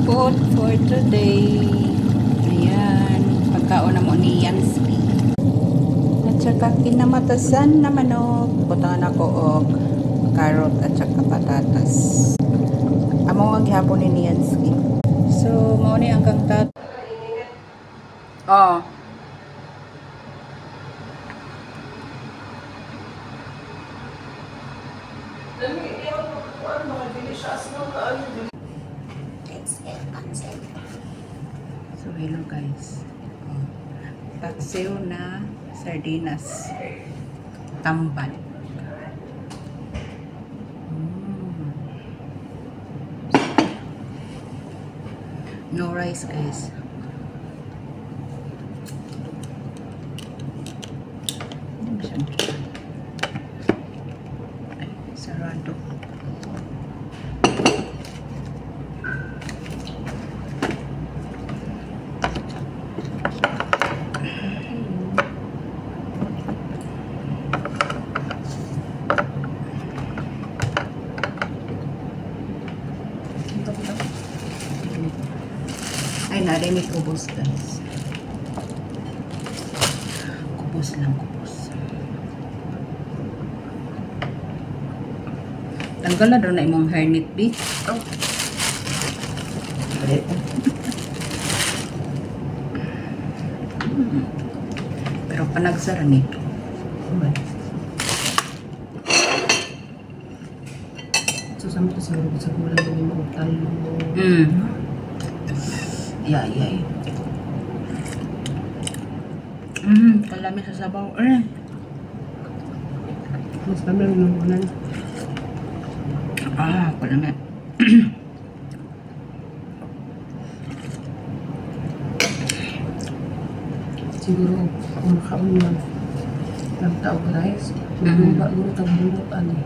food for today. Ayan, pagkaon na mo ni Yansky. At saka kinamatasan na manok. Butangan ako og carrot at saka patatas. Amo ang gihapon ni Yansky. So, mao ni ang kang tat. Oh. So, hello guys. Paksiw na sardinas. Tambal. No rice guys. Ay, sarado. Ay, narin may kubos guys. Kubos lang, kubos. Tanggal na doon na imong hermit bee. Oh. Pero panagsara nito. So, sama ito siguro sa kulang ng mga utal. Yay. Kalami sa sabaw. Mas kami ang namunan. Kalami. Siguro, kung makaon lang ng taog rice, magbuba-buba ang bunutan eh.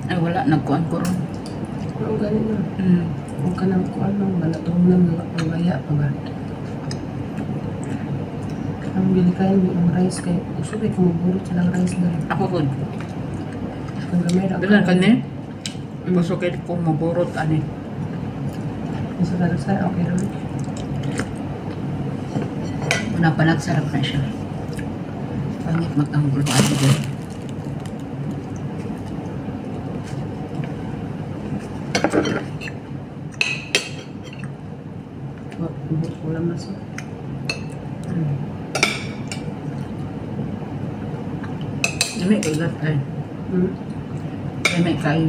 Ay, wala. Nagkuhan ko ron. Ang galing na. Kung ka nang kuhan lang, malatong lang pagaya pa ba? Ang bili kayo ng rice kayo. Gusto kayo kung magburot silang rice na. Ako po. Kung gamay na. Bilang ka niya? Gusto kayo kung maburot ani. Gusto ka sa okay naman. Una pa nagsarap na siya. Pangit magtanggol pa ano dyan. Ulam na siya. May kagat ay. May kain.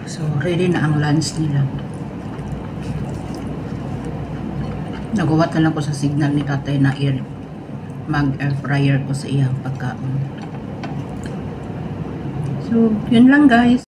So, ready na ang lunch nila. Nagawa na lang ko sa signal ni tatay na mag-air fryer ko sa iyang pagkaon. So, yun lang guys.